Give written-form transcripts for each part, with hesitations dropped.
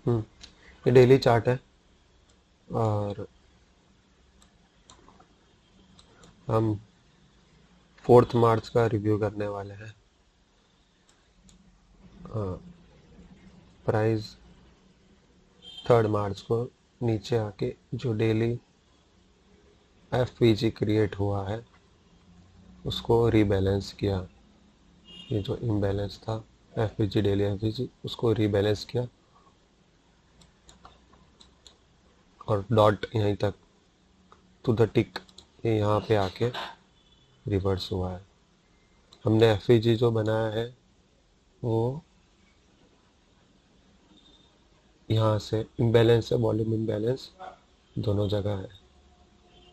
ये daily chart है और हम 4 मार्च का रिव्यू करने वाले हैं। प्राइस 3 मार्च को नीचे आके जो डेली एफ क्रिएट हुआ है उसको रीबैलेंस किया। ये जो इम्बैलेंस था एफ डेली एफ उसको रीबैलेंस किया और डॉट यहीं तक टू द टिक ये यहाँ पे आके रिवर्स हुआ है। हमने एफ जो बनाया है वो यहाँ से इम्बैलेंस है, वॉल्यूम इम्बैलेंस दोनों जगह है,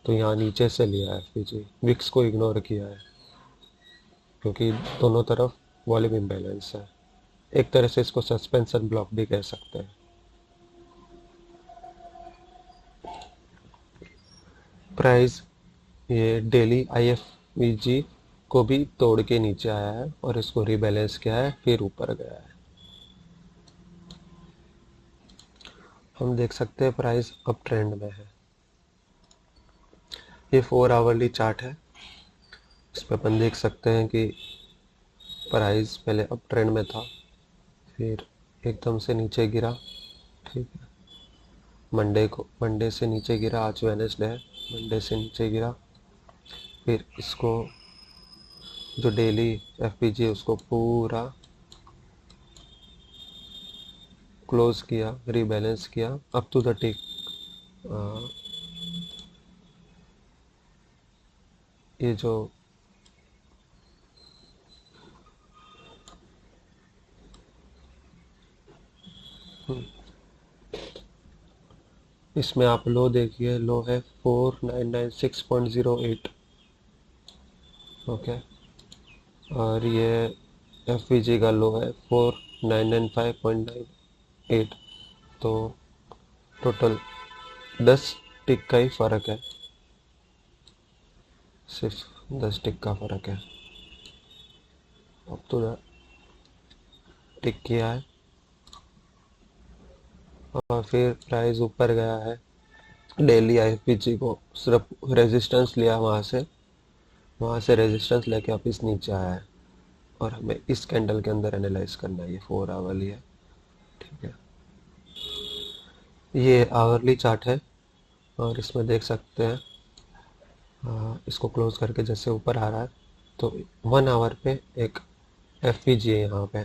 तो यहाँ नीचे से लिया है एफ विक्स को इग्नोर किया है क्योंकि दोनों तरफ वॉल्यूम इम्बैलेंस है। एक तरह से इसको सस्पेंशन ब्लॉक भी कह सकते हैं। प्राइस ये डेली IFVG को भी तोड़ के नीचे आया है और इसको रीबैलेंस किया है, फिर ऊपर गया है। हम देख सकते हैं प्राइस अप ट्रेंड में है। ये 4 आवरली चार्ट है। इस पर अपन देख सकते हैं कि प्राइस पहले अप ट्रेंड में था, फिर एकदम से नीचे गिरा। ठीक है, मंडे से नीचे गिरा। आज वेडनेसडे है, मंडे से नीचे गिरा। फिर इसको जो डेली एफपीजी है उसको पूरा क्लोज किया, रीबैलेंस किया अप टू द टिक। ये जो इसमें आप लो देखिए, लो है 4996.08। ओके, और ये एफवीजी का लो है 4995.98। तो टोटल 10 टिक का ही फर्क है, सिर्फ 10 टिक का फर्क है। अब तो टिक किया है और फिर प्राइस ऊपर गया है। डेली आईपीजी को सिर्फ रेजिस्टेंस लिया, वहाँ से रेजिस्टेंस लेके वापस नीचे आया है और हमें इस कैंडल के अंदर एनालाइज करना है। ये 4 आवरली है। ठीक है, ये आवरली चार्ट है और इसमें देख सकते हैं इसको क्लोज करके जैसे ऊपर आ रहा है तो 1 आवर पे एक एफ है यहाँ पे।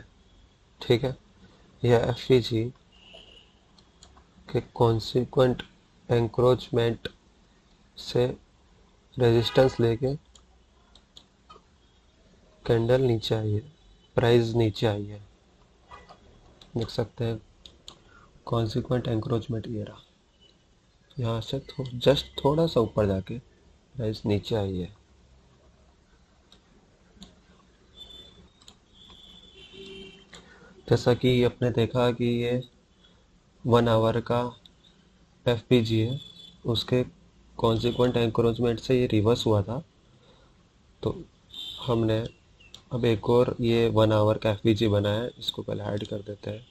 ठीक है, यह एफ के कॉन्सिक्वेंट एंक्रोचमेंट से रेजिस्टेंस लेके कैंडल नीचे आई है, प्राइस नीचे आई है। देख सकते हैं कॉन्सिक्वेंट एंक्रोचमेंट ये रहा, यहाँ से जस्ट थोड़ा सा ऊपर जाके प्राइस नीचे आई है। जैसा कि आपने देखा कि ये 1 आवर का एफ है, उसके कॉन्सिक्वेंट एंक्रोचमेंट से ये रिवर्स हुआ था। तो हमने अब एक और ये 1 आवर का एफ बनाया है, इसको पहले हाइड कर देते हैं।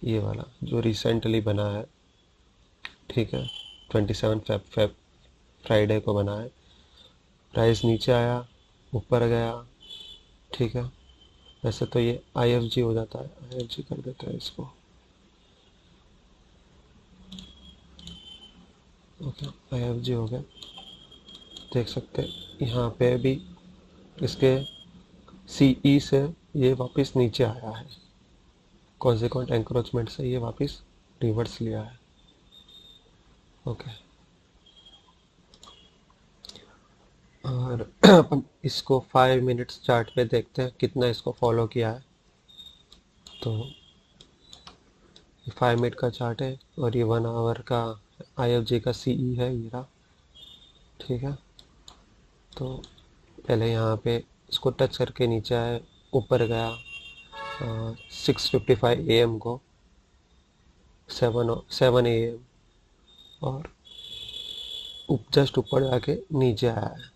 ये वाला जो रिसेंटली बना है, ठीक है, 27 फेब फ्राइडे को बना है। प्राइस नीचे आया, ऊपर गया। ठीक है, वैसे तो ये IFG हो जाता है, IFG कर देते हैं इसको। ओके, IFG हो गया। देख सकते हैं यहाँ पे भी इसके CE से ये वापस नीचे आया है, कॉन्सिक्वेंट एंक्रोचमेंट से ये वापस रिवर्स लिया है। ओके, और अपन इसको 5 मिनट्स चार्ट पे देखते हैं कितना इसको फॉलो किया है। तो 5 मिनट का चार्ट है और ये 1 आवर का IFG का CE है ये रहा। ठीक है, तो पहले यहाँ पे इसको टच करके नीचे आए, ऊपर गया 6:55 AM को, 7 AM, और जस्ट ऊपर जाके नीचे आया है।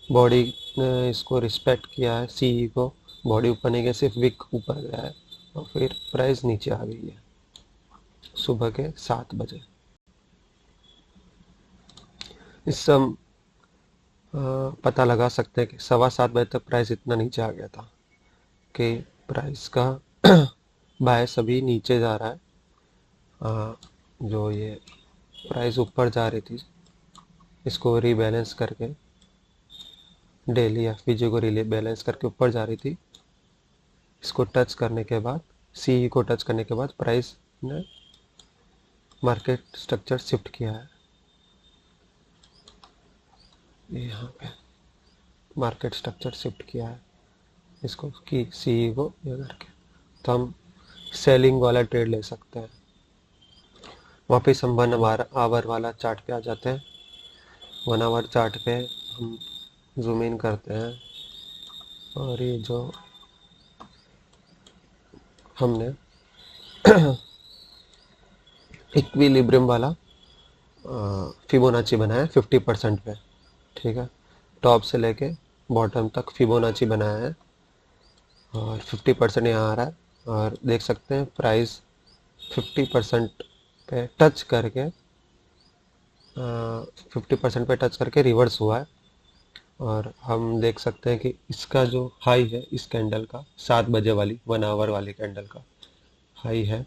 बॉडी ने इसको रिस्पेक्ट किया है, CE को। बॉडी ऊपर नहीं गया, सिर्फ विक ऊपर गया है और फिर प्राइस नीचे आ गई है सुबह के 7 बजे। इससे हम पता लगा सकते हैं कि 7:15 बजे तक प्राइस इतना नीचे आ गया था कि प्राइस का बायस अभी नीचे जा रहा है। जो ये प्राइस ऊपर जा रही थी, इसको रीबैलेंस करके डेली एफपीजी को रीबैलेंस करके ऊपर जा रही थी। इसको टच करने के बाद, सी को टच करने के बाद प्राइस ने मार्केट स्ट्रक्चर शिफ्ट किया है। यहाँ पे मार्केट स्ट्रक्चर शिफ्ट किया है इसको की सी को ये करके, तो हम सेलिंग वाला ट्रेड ले सकते हैं। वापिस हम 1 आवर वाला चार्ट पे आ जाते हैं। 1 आवर चार्ट पे हम जूम इन करते हैं और ये जो हमने इक्विलिब्रियम वाला फिबोनाची बनाया है 50% पे, ठीक है। टॉप से लेके बॉटम तक फिबोनाची बनाया है और 50% यहाँ आ रहा है। और देख सकते हैं प्राइस 50% पे टच करके 50% पे टच करके रिवर्स हुआ है। और हम देख सकते हैं कि इसका जो हाई है इस कैंडल का, 7 बजे वाली 1 आवर वाली कैंडल का हाई है,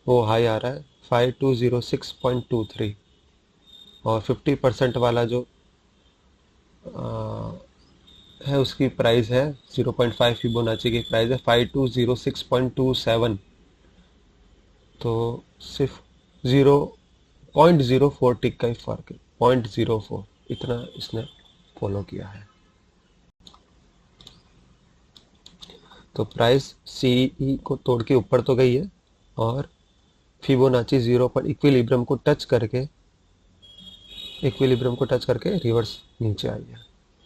वो हाई आ रहा है 5206.23 और 50% वाला जो है उसकी प्राइस है 0.5 फिबोनाची की प्राइस है 5206.27। तो सिर्फ 0.04 टिक का ही फर्क है, 0.04 इतना इसने फॉलो किया है। तो प्राइस सीई को तोड़ के ऊपर तो गई है और फिबोनाची 0 पर इक्विलिब्रियम को टच करके रिवर्स नीचे आई है।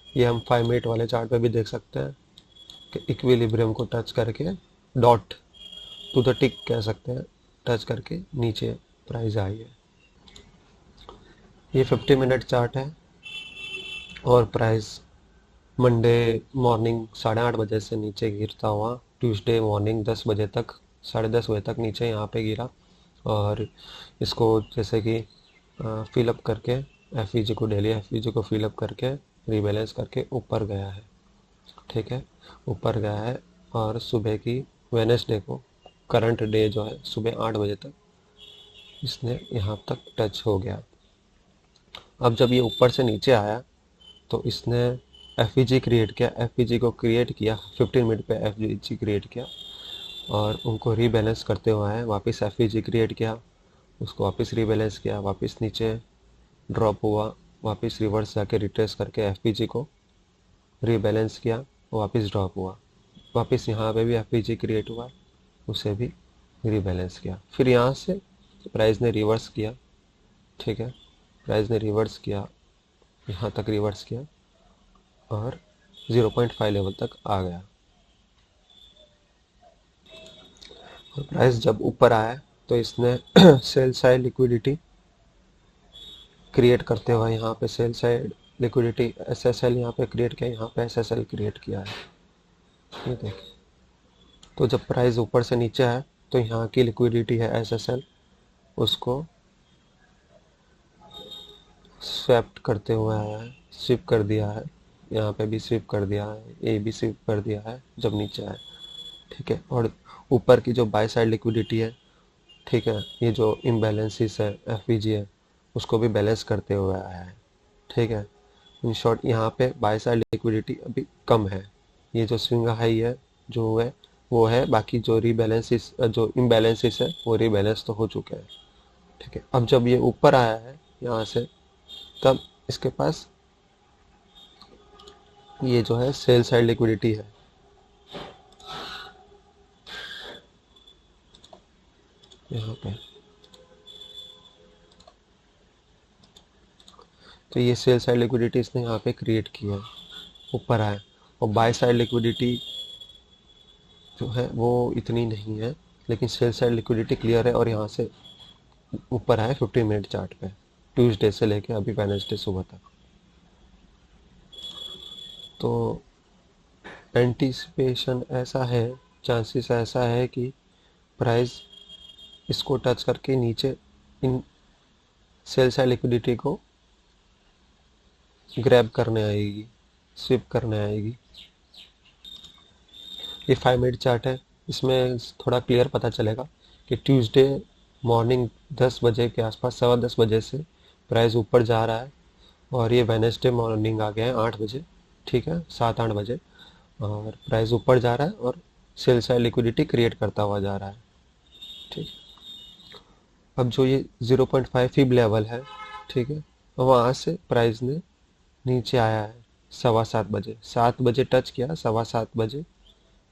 ये हम 5 मिनट वाले चार्ट पे भी देख सकते हैं कि इक्विलिब्रियम को टच करके डॉट टू द टिक कह सकते हैं, टच करके नीचे प्राइस आई है। ये 50 मिनट चार्ट है और प्राइस मंडे मॉर्निंग 8:30 बजे से नीचे गिरता हुआ ट्यूसडे मॉर्निंग 10 बजे तक, 10:30 बजे तक नीचे यहाँ पे गिरा। और इसको जैसे कि फिलअप करके एफईजी को, डेली एफईजी को फिलअप करके रीबैलेंस करके ऊपर गया है, ठीक है, ऊपर गया है। और सुबह की वेडनेसडे को, करंट डे जो है सुबह 8 बजे तक इसने यहाँ तक टच हो गया। अब जब ये ऊपर से नीचे आया तो इसने एफईजी क्रिएट किया, एफईजी को क्रिएट किया 15 मिनट पे एफईजी क्रिएट किया और उनको रीबैलेंस करते हुए आए, वापस एफईजी क्रिएट किया, उसको वापस रीबैलेंस किया, वापस नीचे ड्रॉप हुआ, वापस रिवर्स जाके रिट्रेस करके एफईजी को रीबैलेंस किया, वापस ड्रॉप हुआ, वापस यहाँ पे भी एफईजी क्रिएट हुआ, उसे भी रीबैलेंस किया। फिर यहाँ से प्राइस ने रिवर्स किया, ठीक है, प्राइस ने रिवर्स किया, यहाँ तक रिवर्स किया और 0.5 लेवल तक आ गया। और प्राइस जब ऊपर आया तो इसने सेल साइड लिक्विडिटी क्रिएट करते हुए यहाँ पे सेल साइड लिक्विडिटी एसएसएल यहाँ पे क्रिएट किया, यहाँ पे एसएसएल क्रिएट किया है, ये देखिए। तो जब प्राइस ऊपर से नीचे आया तो यहाँ की लिक्विडिटी है एसएसएल, उसको स्वैप्ट करते हुए आया है, स्विप कर दिया है, यहाँ पे भी स्विप कर दिया है, ये भी स्विप कर दिया है जब नीचे आया, ठीक है। और ऊपर की जो बाय साइड लिक्विडिटी है, ठीक है, ये जो इम्बैलेंसिस है एफवीजी है, उसको भी बैलेंस करते हुए आया है, ठीक है। इन शॉर्ट यहाँ पे बाय साइड लिक्विडिटी अभी कम है, ये जो स्विंग हाई है जो है वो है, बाकी जो रीबैलेंसिस जो इम्बैलेंसिस है वो रीबैलेंस तो हो चुके हैं, ठीक है। अब जब ये ऊपर आया है यहाँ से, तब इसके पास ये जो है सेल साइड लिक्विडिटी है, यहाँ पे। तो ये सेल साइड लिक्विडिटी इसने यहाँ पे क्रिएट किया है, ऊपर आया। और बाय साइड लिक्विडिटी जो है वो इतनी नहीं है, लेकिन सेल साइड लिक्विडिटी क्लियर है और यहाँ से ऊपर आया 15 मिनट चार्ट पे, ट्यूसडे से लेके अभी वेडनेसडे सुबह तक। तो एंटीसिपेशन ऐसा है, चांसेस ऐसा है कि प्राइस इसको टच करके नीचे इन सेल साइड लिक्विडिटी को ग्रैब करने आएगी, स्विप करने आएगी। ये 5 मिनट चार्ट है। इसमें थोड़ा क्लियर पता चलेगा कि ट्यूसडे मॉर्निंग 10 बजे के आसपास, 10:15 बजे से प्राइस ऊपर जा रहा है और ये वेडनेसडे मॉर्निंग आ गया है 8 बजे, ठीक है, 7-8 बजे, और प्राइस ऊपर जा रहा है और सेल साइड लिक्विडिटी क्रिएट करता हुआ जा रहा है, ठीक। अब जो ये 0.5 फीब लेवल है, ठीक है, वहाँ से प्राइस ने नीचे आया है 7:15 बजे, 7 बजे टच किया, 7:15 बजे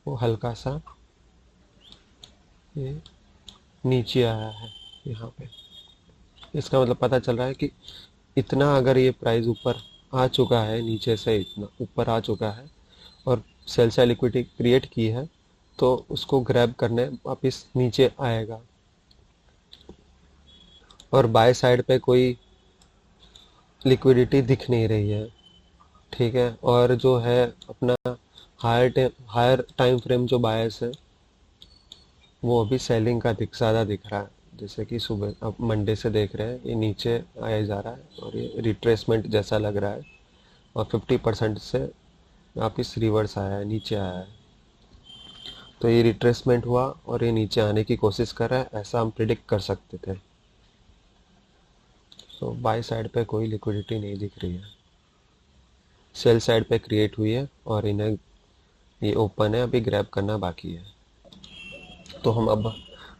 वो हल्का सा ये नीचे आया है यहाँ पे। इसका मतलब पता चल रहा है कि इतना अगर ये प्राइस ऊपर आ चुका है, नीचे से इतना ऊपर आ चुका है और सेल साइड लिक्विडिटी क्रिएट की है, तो उसको ग्रैब करने वापस नीचे आएगा। और बाय साइड पे कोई लिक्विडिटी दिख नहीं रही है, ठीक है। और जो है अपना हायर टाइम फ्रेम जो बायस है वो अभी सेलिंग का ज़्यादा दिख रहा है। जैसे कि सुबह अब मंडे से देख रहे हैं ये नीचे आया जा रहा है और ये रिट्रेसमेंट जैसा लग रहा है और 50% से वापिस रिवर्स आया है, नीचे आया है। तो ये रिट्रेसमेंट हुआ और ये नीचे आने की कोशिश कर रहा है, ऐसा हम प्रिडिक्ट कर सकते थे। तो बाय साइड पे कोई लिक्विडिटी नहीं दिख रही है, सेल साइड पे क्रिएट हुई है और इन्हें ये ओपन है, अभी ग्रैब करना बाकी है। तो हम अब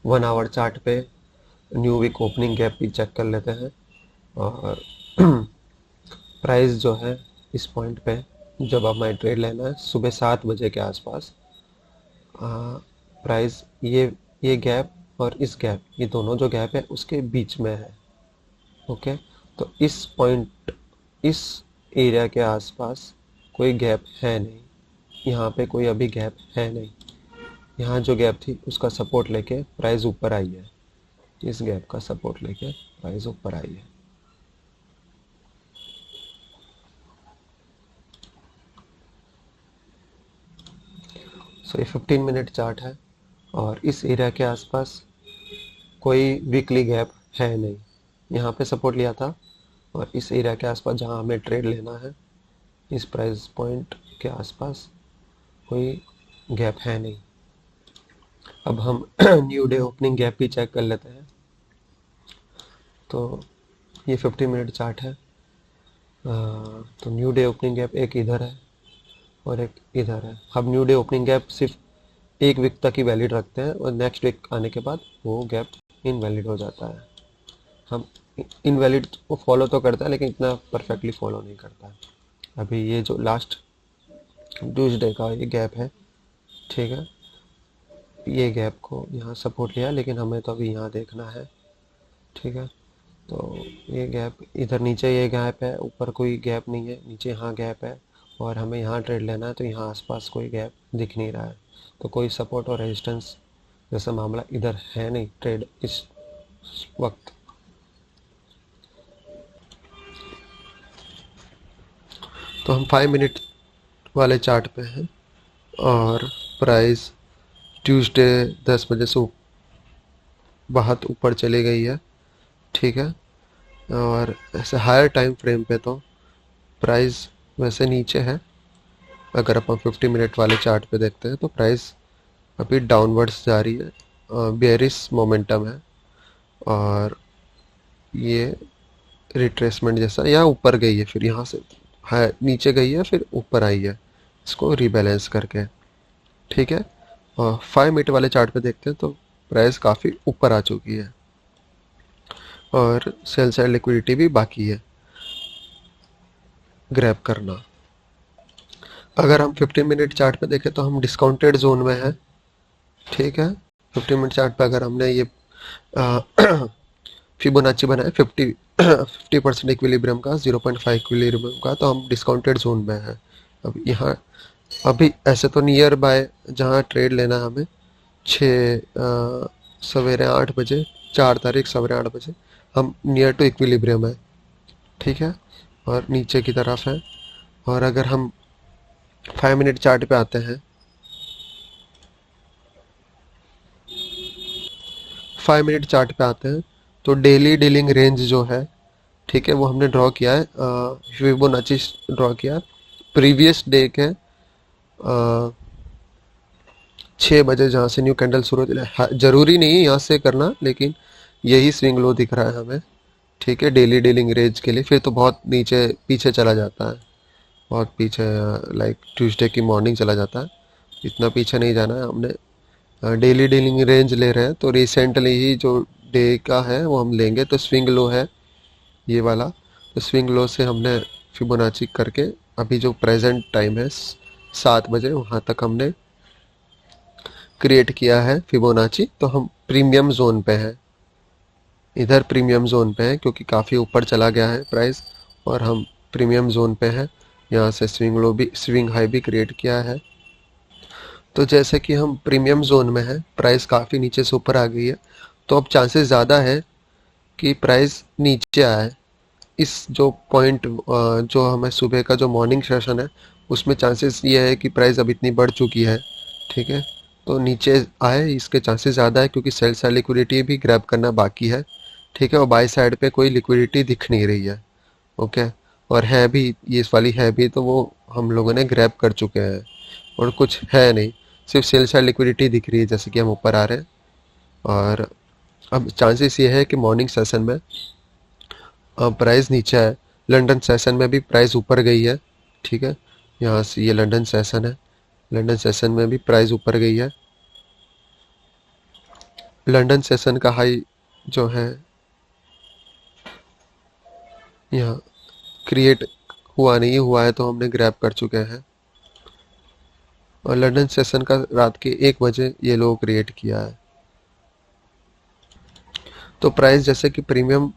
1 आवर चार्ट पे न्यू वीक ओपनिंग गैप भी चेक कर लेते हैं। और प्राइस जो है इस पॉइंट पे जब हमें ट्रेड लेना है सुबह 7 बजे के आसपास, प्राइस ये गैप और इस गैप, ये दोनों जो गैप है उसके बीच में है, ओके। तो इस पॉइंट, इस एरिया के आसपास कोई गैप है नहीं, यहाँ पे कोई अभी गैप है नहीं। यहाँ जो गैप थी उसका सपोर्ट लेके प्राइस ऊपर आई है, इस गैप का सपोर्ट लेके प्राइस ऊपर आई है। सो ये 15 मिनट चार्ट है और इस एरिया के आसपास कोई वीकली गैप है नहीं। यहाँ पे सपोर्ट लिया था और इस एरिया के आसपास जहाँ हमें ट्रेड लेना है, इस प्राइस पॉइंट के आसपास कोई गैप है नहीं। अब हम न्यू डे ओपनिंग गैप भी चेक कर लेते हैं। तो ये 50 मिनट चार्ट है। तो न्यू डे ओपनिंग गैप एक इधर है और एक इधर है। हम न्यू डे ओपनिंग गैप सिर्फ एक वीक तक ही वैलिड रखते हैं और नेक्स्ट वीक आने के बाद वो गैप इनवैलिड हो जाता है। हम इनवैलिड को फॉलो तो करता है लेकिन इतना परफेक्टली फॉलो नहीं करता है। अभी ये जो लास्ट ट्यूसडे का ये गैप है, ठीक है, ये गैप को यहाँ सपोर्ट लिया लेकिन हमें तो अभी यहाँ देखना है, ठीक है। तो ये गैप इधर नीचे, ये गैप है, ऊपर कोई गैप नहीं है, नीचे यहाँ गैप है और हमें यहाँ ट्रेड लेना है, तो यहाँ आसपास कोई गैप दिख नहीं रहा है। तो कोई सपोर्ट और रेजिस्टेंस जैसा मामला इधर है नहीं ट्रेड इस वक्त। तो हम 5 मिनट वाले चार्ट पे हैं और प्राइस ट्यूसडे 10 बजे से बहुत ऊपर चली गई है, ठीक है। और ऐसे हायर टाइम फ्रेम पे तो प्राइस वैसे नीचे है। अगर अपन 50 मिनट वाले चार्ट पे देखते हैं तो प्राइस अभी डाउनवर्ड्स जा रही है, बेयरिश मोमेंटम है और ये रिट्रेसमेंट जैसा यहाँ ऊपर गई है, फिर यहाँ से नीचे गई है, फिर ऊपर आई है इसको रिबैलेंस करके, ठीक है। और 5 मिनट वाले चार्ट पे देखते हैं तो प्राइस काफ़ी ऊपर आ चुकी है और सेल साइड लिक्विडिटी भी बाकी है ग्रैब करना। अगर हम 15 मिनट चार्ट पे देखें तो हम डिस्काउंटेड जोन में है, ठीक है। 15 मिनट चार्ट पे अगर हमने ये फिबोनाची बनाया 50% इक्विलिब्रियम का, 0.5 इक्विलिब्रियम का, तो हम डिस्काउंटेड जोन में है। अब यहाँ अभी ऐसे तो नियर बाय जहाँ ट्रेड लेना है हमें सवेरे 8 बजे, 4 तारीख सवेरे 8 बजे हम नियर टू इक्विलिब्रियम है, ठीक है, और नीचे की तरफ है। और अगर हम 5 मिनट चार्ट पे आते हैं 5 मिनट चार्ट पे आते हैं। तो डेली डीलिंग रेंज जो है, ठीक है, वो हमने ड्रॉ किया है, फिबोनाची ड्रॉ किया प्रीवियस डे के 6 बजे, जहाँ से न्यू कैंडल शुरू होती है। जरूरी नहीं है यहाँ से करना, लेकिन यही स्विंग लो दिख रहा है हमें, ठीक है, डेली डीलिंग रेंज के लिए। फिर तो बहुत नीचे पीछे चला जाता है, बहुत पीछे, लाइक ट्यूसडे की मॉर्निंग चला जाता है। इतना पीछे नहीं जाना है हमने, डेली डीलिंग रेंज ले रहे हैं। तो रिसेंटली ही जो डे का है वो हम लेंगे। तो स्विंग लो है ये वाला। तो स्विंग लो से हमने फिबोनाची करके अभी जो प्रेजेंट टाइम है 7 बजे, वहाँ तक हमने क्रिएट किया है फिबोनाची। तो हम प्रीमियम जोन पे हैं, इधर प्रीमियम जोन पे हैं क्योंकि काफ़ी ऊपर चला गया है प्राइस, और हम प्रीमियम जोन पे हैं। यहाँ से स्विंग लो भी, स्विंग हाई भी क्रिएट किया है। तो जैसे कि हम प्रीमियम जोन में हैं, प्राइस काफ़ी नीचे से ऊपर आ गई है, तो अब चांसेस ज़्यादा है कि प्राइस नीचे आए। इस जो पॉइंट, जो हमें सुबह का जो मॉर्निंग सेशन है, उसमें चांसेस ये है कि प्राइस अब इतनी बढ़ चुकी है, ठीक है, तो नीचे आए इसके चांसेस ज़्यादा है, क्योंकि सेल साइड लिक्विडिटी भी ग्रैब करना बाकी है, ठीक है, और बाई साइड पे कोई लिक्विडिटी दिख नहीं रही है। ओके, और है भी, ये इस वाली है भी, तो वो हम लोगों ने ग्रैब कर चुके हैं, और कुछ है नहीं, सिर्फ सेल साइड लिक्विडिटी दिख रही है जैसे कि हम ऊपर आ रहे हैं। और अब चांसेस ये है कि मॉर्निंग सेशन में प्राइस नीचे है। लंदन सेशन में भी प्राइस ऊपर गई है, ठीक है, यहाँ से ये लंदन सेशन है, लंदन सेशन में भी प्राइस ऊपर गई है। लंदन सेशन का हाई जो है यहाँ क्रिएट हुआ नहीं, हुआ है तो हमने ग्रैब कर चुके हैं। और लंदन सेशन का रात के 1 बजे ये लोग क्रिएट किया है। तो प्राइस जैसे कि प्रीमियम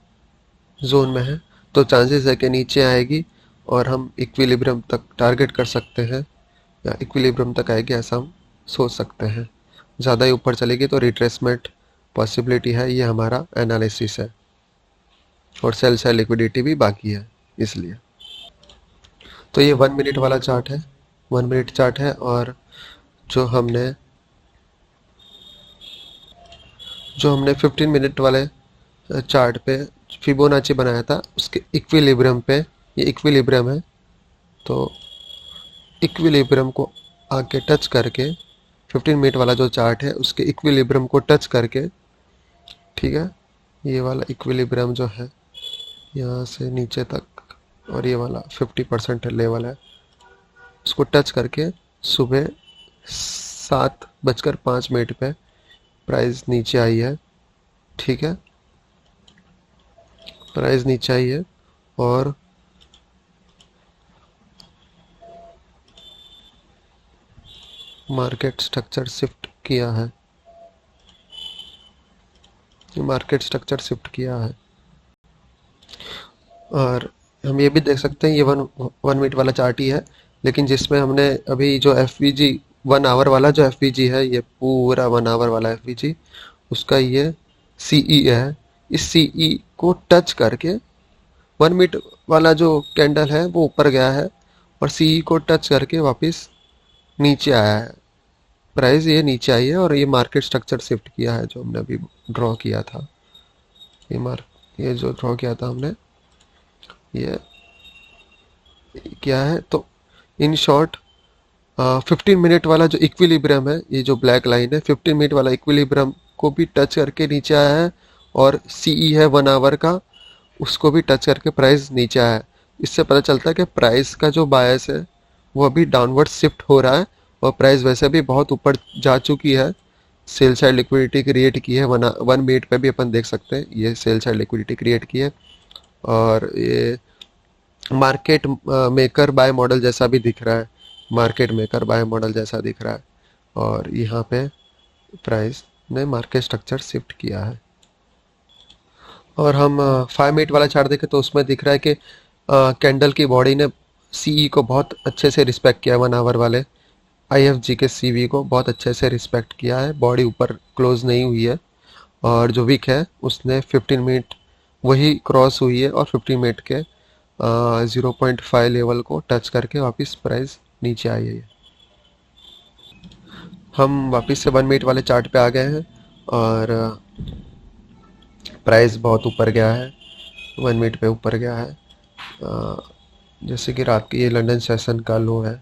जोन में है, तो चांसेस है कि नीचे आएगी और हम इक्विलिब्रियम तक टारगेट कर सकते हैं, या इक्विलिब्रियम तक आएगी ऐसा हम सोच सकते हैं। ज़्यादा ही ऊपर चलेगी तो रिट्रेसमेंट पॉसिबिलिटी है, ये हमारा एनालिसिस है। और सेल साइड लिक्विडिटी भी बाकी है इसलिए। तो ये 1 मिनट वाला चार्ट है, 1 मिनट चार्ट है। और जो हमने 15 मिनट वाले चार्ट पे फिबोनाची बनाया था, उसके इक्विलिब्रियम पे, ये इक्विलिब्रियम है, तो इक्विलिब्रियम को आके टच करके 15 मिनट वाला जो चार्ट है उसके इक्विलिब्रियम को टच करके, ठीक है, ये वाला इक्विलिब्रियम जो है यहाँ से नीचे तक, और ये वाला 50% लेवल है, उसको टच करके सुबह 7:05 पे प्राइस नीचे आई है, ठीक है, प्राइस नीचे आई है। और मार्केट स्ट्रक्चर शिफ्ट किया है, मार्केट स्ट्रक्चर शिफ्ट किया है। और हम ये भी देख सकते हैं, ये वन मिनट वाला चार्ट ही है, लेकिन जिसमें हमने अभी जो एफ वी जी 1 आवर वाला जो एफ वी जी है, ये पूरा 1 आवर वाला एफ वी जी, उसका ये सी ई है। इस सी ई को टच करके 1 मिनट वाला जो कैंडल है वो ऊपर गया है, और सी ई को टच करके वापस नीचे आया है। प्राइस ये नीचे आई है, और ये मार्केट स्ट्रक्चर शिफ्ट किया है जो हमने अभी ड्रॉ किया था। ये जो ड्रॉ किया था हमने, ये क्या है, तो इन शॉर्ट 15 मिनट वाला जो इक्विलिब्रियम है, ये जो ब्लैक लाइन है, 15 मिनट वाला इक्विलिब्रियम को भी टच करके नीचे आया है, और सीई है 1 आवर का, उसको भी टच करके प्राइस नीचे आया है। इससे पता चलता है कि प्राइस का जो बायस है वो अभी डाउनवर्ड शिफ्ट हो रहा है, और प्राइस वैसे भी बहुत ऊपर जा चुकी है। सेल साइड लिक्विडिटी क्रिएट की है, 1 मिनट पे भी अपन देख सकते हैं ये सेल साइड लिक्विडिटी क्रिएट की है। और ये मार्केट मेकर बाय मॉडल जैसा भी दिख रहा है, मार्केट मेकर बाय मॉडल जैसा दिख रहा है। और यहाँ पे प्राइस ने मार्केट स्ट्रक्चर शिफ्ट किया है। और हम 5 मिनट वाला चार्ट देखें तो उसमें दिख रहा है कि कैंडल की बॉडी ने सीई को बहुत अच्छे से रिस्पेक्ट किया, 1 आवर वाले आईएफजी के सीवी को बहुत अच्छे से रिस्पेक्ट किया है, बॉडी ऊपर क्लोज नहीं हुई है। और जो विक है उसने 15 मिनट वही क्रॉस हुई है, और 15 मिनट के 0.5 लेवल को टच करके वापस प्राइस नीचे आई है। हम वापस से 1 मिनट वाले चार्ट पे आ गए हैं, और प्राइस बहुत ऊपर गया है, 1 मिनट पे ऊपर गया है। जैसे कि रात के ये लंदन सेशन का लो है,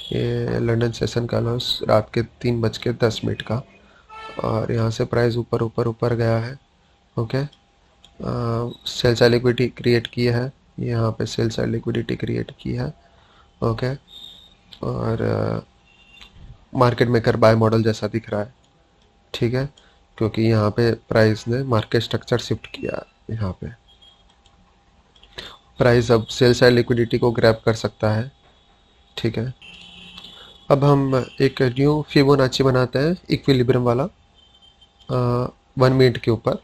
ये लंदन सेशन का लो रात के 3:10 का, और यहाँ से प्राइस ऊपर ऊपर ऊपर गया है। Okay, cell side liquidity create की है, यहाँ पे सेल साइड लिक्विडिटी क्रिएट की है। ओके, और मार्केट मेकर बाय मॉडल जैसा दिख रहा है, ठीक है, क्योंकि यहाँ पे प्राइस ने मार्केट स्ट्रक्चर शिफ्ट किया। यहाँ पे प्राइस अब सेल साइड लिक्विडिटी को ग्रैब कर सकता है, ठीक है। अब हम एक न्यू फिबोनाची बनाते हैं इक्विलिब्रियम वाला 1 मिनट के ऊपर।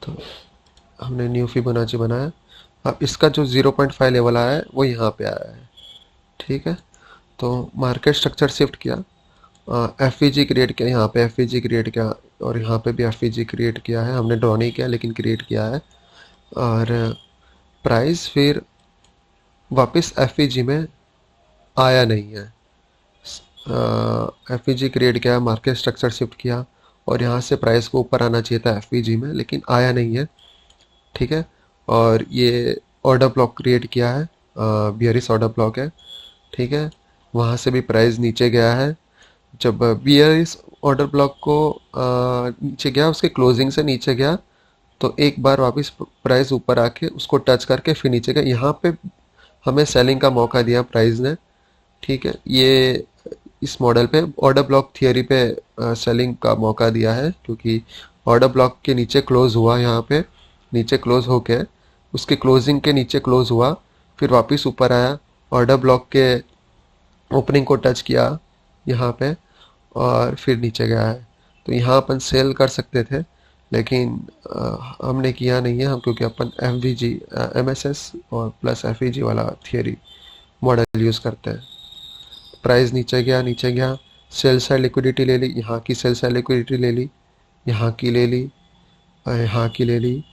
तो हमने न्यू फिबोनाची बनाया। अब इसका जो 0.5 लेवल आया है वो यहाँ पे आया है, ठीक है। तो मार्केट स्ट्रक्चर शिफ्ट किया, एफ क्रिएट किया, यहाँ पे एफ क्रिएट किया, और यहाँ पे भी एफ क्रिएट किया है। हमने ड्रॉ नहीं किया लेकिन क्रिएट किया है। और प्राइस फिर वापस एफ में आया नहीं है। एफ क्रिएट किया, मार्केट स्ट्रक्चर शिफ्ट किया, और यहाँ से प्राइस को ऊपर आना चाहिए था एफ में, लेकिन आया नहीं है, ठीक है। और ये ऑर्डर ब्लॉक क्रिएट किया है, बियरिश ऑर्डर ब्लॉक है, ठीक है। वहाँ से भी प्राइस नीचे गया है। जब बियरिश ऑर्डर ब्लॉक को नीचे गया, उसके क्लोजिंग से नीचे गया, तो एक बार वापस प्राइस ऊपर आके उसको टच करके फिर नीचे गया। यहाँ पे हमें सेलिंग का मौका दिया प्राइस ने, ठीक है। ये इस मॉडल पे ऑर्डर ब्लॉक थियरी पे सेलिंग का मौका दिया है, क्योंकि ऑर्डर ब्लॉक के नीचे क्लोज हुआ, यहाँ पे नीचे क्लोज होके उसके क्लोजिंग के नीचे क्लोज हुआ, फिर वापस ऊपर आया, ऑर्डर ब्लॉक के ओपनिंग को टच किया यहाँ पे, और फिर नीचे गया है। तो यहाँ अपन सेल कर सकते थे, लेकिन हमने किया नहीं है हम, क्योंकि अपन MSS और प्लस FVG वाला थियरी मॉडल यूज़ करते हैं। प्राइस नीचे गया, नीचे गया, सेल साइड लिक्विडिटी ले ली, यहाँ की सेल साइड लिक्विडिटी ले ली, यहाँ की ले ली, यहाँ की ले ली,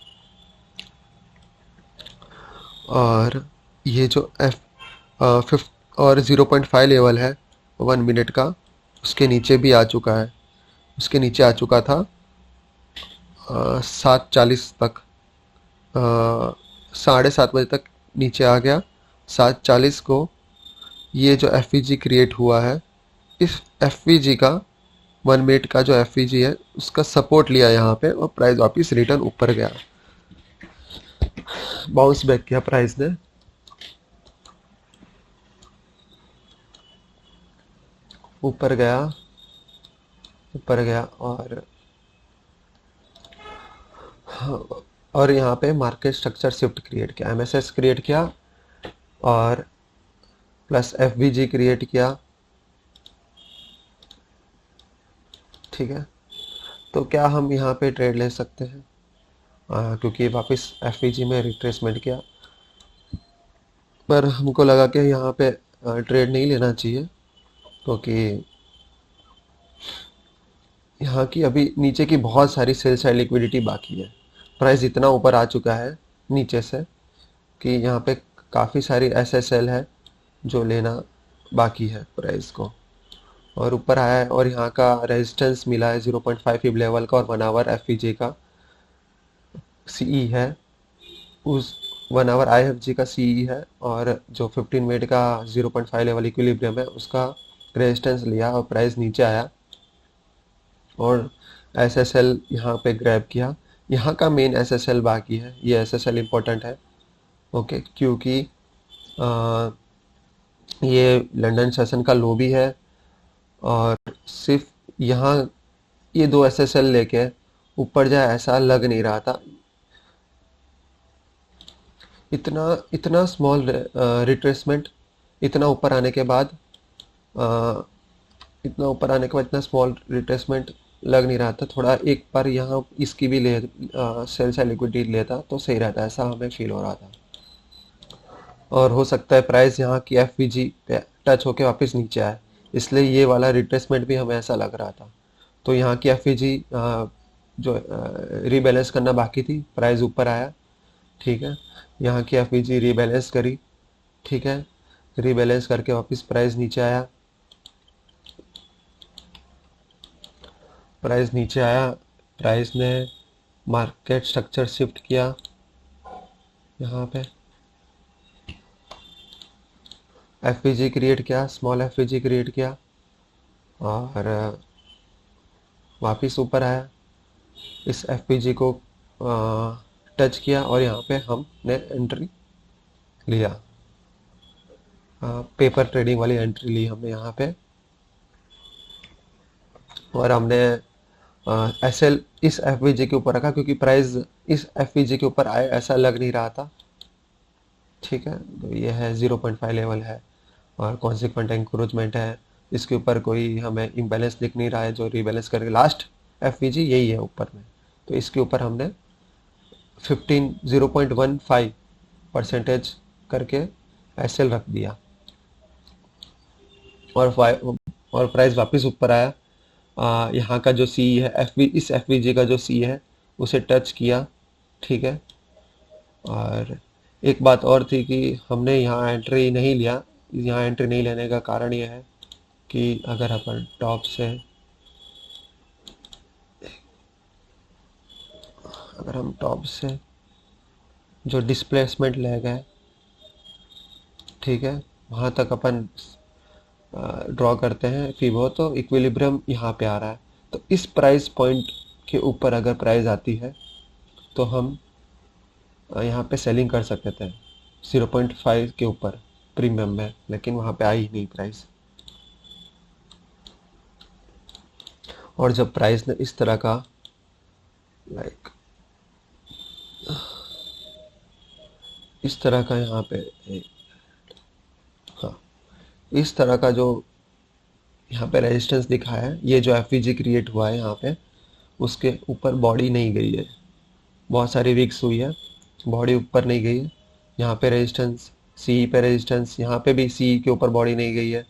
और ये जो फिफ्थ और 0.5 लेवल है 1 मिनट का, उसके नीचे भी आ चुका है। उसके नीचे आ चुका था 7:40 तक, 7:30 बजे तक नीचे आ गया। 7:40 को ये जो FVG क्रिएट हुआ है, इस FVG का 1 मिनट का जो FVG है उसका सपोर्ट लिया यहाँ पे, और प्राइस वापस रिटर्न ऊपर गया, बाउंस बैक किया प्राइस ने। ऊपर गया, ऊपर गया, और यहाँ पे मार्केट स्ट्रक्चर शिफ्ट क्रिएट किया, MSS क्रिएट किया और प्लस FVG क्रिएट किया, ठीक है। तो क्या हम यहाँ पे ट्रेड ले सकते हैं? क्योंकि वापस FVG में रिट्रेसमेंट किया, पर हमको लगा कि यहाँ पे ट्रेड नहीं लेना चाहिए, क्योंकि यहाँ की अभी नीचे की बहुत सारी सेल साइड लिक्विडिटी बाकी है। प्राइस इतना ऊपर आ चुका है नीचे से कि यहाँ पे काफ़ी सारी SSL है जो लेना बाकी है प्राइस को, और ऊपर आया है, और यहाँ का रेजिस्टेंस मिला है 0.5 लेवल का, और 1 आवर FVG का CE है, उस 1 आवर IFG का CE है, और जो 15 मिनट का 0.5 लेवल इक्विलिब्रियम है उसका रेजिस्टेंस लिया, और प्राइस नीचे आया और SSL यहाँ पे ग्रैब किया। यहाँ का मेन SSL बाकी है, ये SSL इम्पोर्टेंट है, ओके, क्योंकि ये लंदन सेशन का लो भी है, और सिर्फ यहाँ ये 2 SSL लेके ऊपर जाए ऐसा लग नहीं रहा था। इतना इतना स्मॉल रिट्रेसमेंट, इतना ऊपर आने के बाद इतना ऊपर आने के बाद इतना स्मॉल रिट्रेसमेंट लग नहीं रहा था। थोड़ा एक बार यहाँ इसकी भी ले सेल साइड लिक्विडिटी लेता तो सही रहता, ऐसा हमें फील हो रहा था। और हो सकता है प्राइस यहाँ की FVG पे टच होके वापस नीचे आए, इसलिए ये वाला रिट्रेसमेंट भी हमें ऐसा लग रहा था। तो यहाँ की FVG जो रीबैलेंस करना बाकी थी, प्राइस ऊपर आया, ठीक है। यहाँ की FVG रीबैलेंस करी, ठीक है, रीबैलेंस करके वापस प्राइस नीचे आया, प्राइस नीचे आया, प्राइस ने मार्केट स्ट्रक्चर शिफ्ट किया यहाँ पे, एफवीजी क्रिएट किया, स्मॉल एफवीजी क्रिएट किया और वापस ऊपर आया, इस एफवीजी को टच किया और यहाँ पे हमने एंट्री लिया, पेपर ट्रेडिंग वाली एंट्री ली हमने यहाँ पे। और हमने एसएल इस एफवीजी के ऊपर रखा क्योंकि प्राइस इस एफवीजी के ऊपर आए ऐसा लग नहीं रहा था। ठीक है, तो ये है 0.5 लेवल है और कॉन्सिक्वेंट एंक्रोचमेंट है, इसके ऊपर कोई हमें इम्बैलेंस दिख नहीं रहा है जो रीबैलेंस करके लास्ट एफवीजी यही है ऊपर में। तो इसके ऊपर हमने 0.15% करके एसएल रख दिया और प्राइस वापस ऊपर आया। यहाँ का जो सी है इस एफवीजी का जो सी है उसे टच किया। ठीक है, और एक बात और थी कि हमने यहाँ एंट्री नहीं लिया। यहाँ एंट्री नहीं लेने का कारण यह है कि अगर अपन टॉप से जो डिस्प्लेसमेंट ले गए, ठीक है, वहाँ तक अपन ड्रॉ करते हैं फीबो, तो इक्विलिब्रियम यहाँ पे आ रहा है। तो इस प्राइस पॉइंट के ऊपर अगर प्राइस आती है तो हम यहाँ पे सेलिंग कर सकते थे 0.5 के ऊपर प्रीमियम में, लेकिन वहाँ पे आई ही नहीं प्राइस। और जब प्राइस ने इस तरह का इस तरह का यहाँ पे हाँ, इस तरह का जो यहाँ पे रेजिस्टेंस दिखा है, ये जो एफवीजी क्रिएट हुआ है यहाँ पे, उसके ऊपर बॉडी नहीं गई है, बहुत सारी वीक्स हुई है, बॉडी ऊपर नहीं गई है। यहाँ पे रेजिस्टेंस, सी पे रेजिस्टेंस, यहाँ पे भी सी के ऊपर बॉडी नहीं गई है,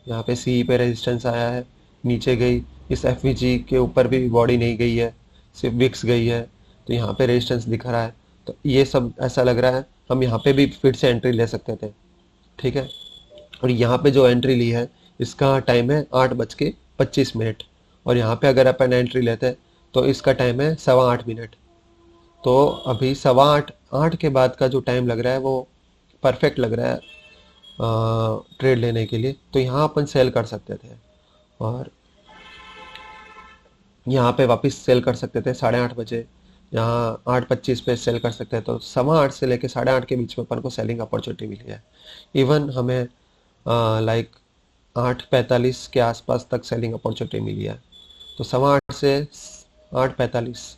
यहाँ पे सी पे रेजिस्टेंस आया है, नीचे गई। इस एफवीजी के ऊपर भी बॉडी नहीं गई है, सिर्फ विक्स गई है, तो यहाँ पे रेजिस्टेंस दिख रहा है। तो ये सब ऐसा लग रहा है हम यहाँ पे भी फिर से एंट्री ले सकते थे। ठीक है, और यहाँ पे जो एंट्री ली है इसका टाइम है 8:25 और यहाँ पे अगर अपन एंट्री लेते हैं तो इसका टाइम है 8:15। तो अभी 8:15 के बाद का जो टाइम लग रहा है वो परफेक्ट लग रहा है ट्रेड लेने के लिए। तो यहाँ अपन सेल कर सकते थे और यहाँ पे वापस सेल कर सकते थे 8:30 यहाँ 8:25 पे सेल कर सकते हैं। तो 8:15 से लेके 8:30 के बीच में अपन को सेलिंग अपॉर्चुनिटी मिली है। इवन हमें लाइक 8:45 के आसपास तक सेलिंग अपॉर्चुनिटी मिली है। तो 8:15 से 8:45,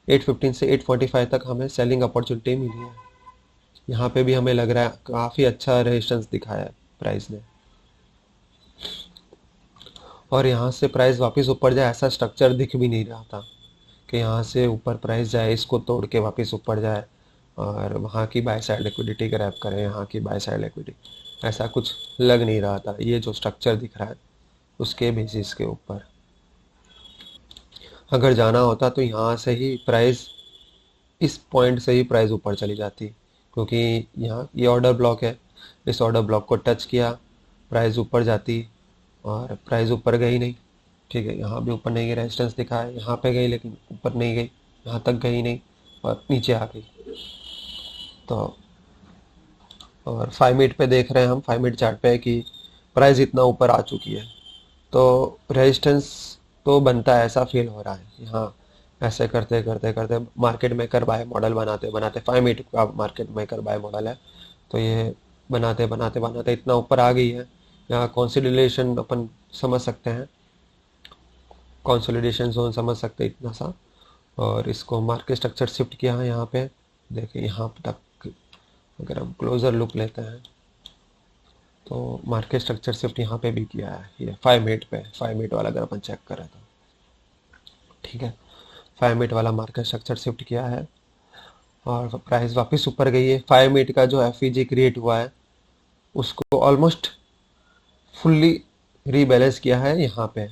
8:15 से 8:45 तक हमें सेलिंग अपॉर्चुनिटी मिली है। यहाँ पे भी हमें लग रहा है काफ़ी अच्छा रेजिस्टेंस दिखाया है प्राइस ने, और यहाँ से प्राइस वापस ऊपर जाए ऐसा स्ट्रक्चर दिख भी नहीं रहा था कि यहाँ से ऊपर प्राइस जाए, इसको तोड़ के वापस ऊपर जाए और वहाँ की बाय साइड लिक्विडिटी ग्रैब करें, यहाँ की बाय साइड लिक्विडिटी, ऐसा कुछ लग नहीं रहा था। ये जो स्ट्रक्चर दिख रहा है उसके बेसिस के ऊपर अगर जाना होता तो यहाँ से ही प्राइस, इस पॉइंट से ही प्राइस ऊपर चली जाती, क्योंकि यहाँ ये ऑर्डर ब्लॉक है, इस ऑर्डर ब्लॉक को टच किया प्राइस ऊपर जाती और प्राइस ऊपर गई नहीं। ठीक है, यहाँ भी ऊपर नहीं गई, रेजिस्टेंस दिखा है, यहाँ पे गई लेकिन ऊपर नहीं गई, यहाँ तक गई नहीं और नीचे आ गई। तो और 5 मिनट पे देख रहे हैं हम, 5 मिनट चार्ट पे है कि प्राइस इतना ऊपर आ चुकी है, तो रेजिस्टेंस तो बनता है ऐसा फील हो रहा है यहाँ। ऐसे करते करते करते मार्केट मेकर बाय मॉडल बनाते बनाते, 5 मिनट का मार्केट मेकर बाय मॉडल है, तो ये बनाते बनाते बनाते इतना ऊपर आ गई है। यहाँ कंसोलिडेशन अपन समझ सकते हैं, कंसोलिडेशन जोन समझ सकते हैं इतना सा। और इसको मार्केट स्ट्रक्चर शिफ्ट किया है यहाँ पे, देखिए यहाँ तक अगर हम क्लोजर लुक लेते हैं तो मार्केट स्ट्रक्चर शिफ्ट यहाँ पे भी किया है, ये 5 मिनट पे, 5 मिनट वाला अगर अपन चेक करें तो ठीक है, 5 मिनट वाला मार्केट स्ट्रक्चर शिफ्ट किया है और प्राइस वापस ऊपर गई है। 5 मिनट का जो एफईजी क्रिएट हुआ है उसको ऑलमोस्ट फुल्ली रीबैलेंस किया है यहाँ पे।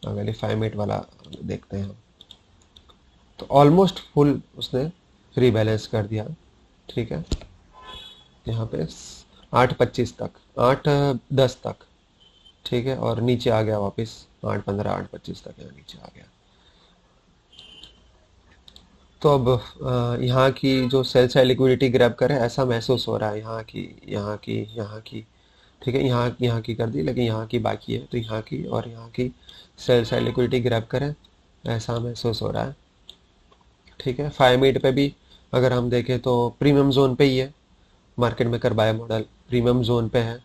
अगर ये 5 मिनट वाला देखते हैं हम तो ऑलमोस्ट फुल उसने रीबैलेंस कर दिया। ठीक है, यहाँ पे 8:25 तक, 8:10 तक, ठीक है, और नीचे आ गया वापस 8:15, 8:25 तक यहाँ नीचे आ गया। तो अब यहाँ की जो सेल साइड लिक्विडिटी ग्रैब करे ऐसा महसूस हो रहा है, यहाँ की। ठीक है, यहाँ की कर दी, लेकिन यहाँ की बाकी है, तो यहाँ की और यहाँ की सेल साइड लिक्विडिटी ग्रैब करें ऐसा महसूस हो रहा है। ठीक है, 5 मिनट पे भी अगर हम देखें तो प्रीमियम जोन पे ही है, market maker buy model premium zone पे है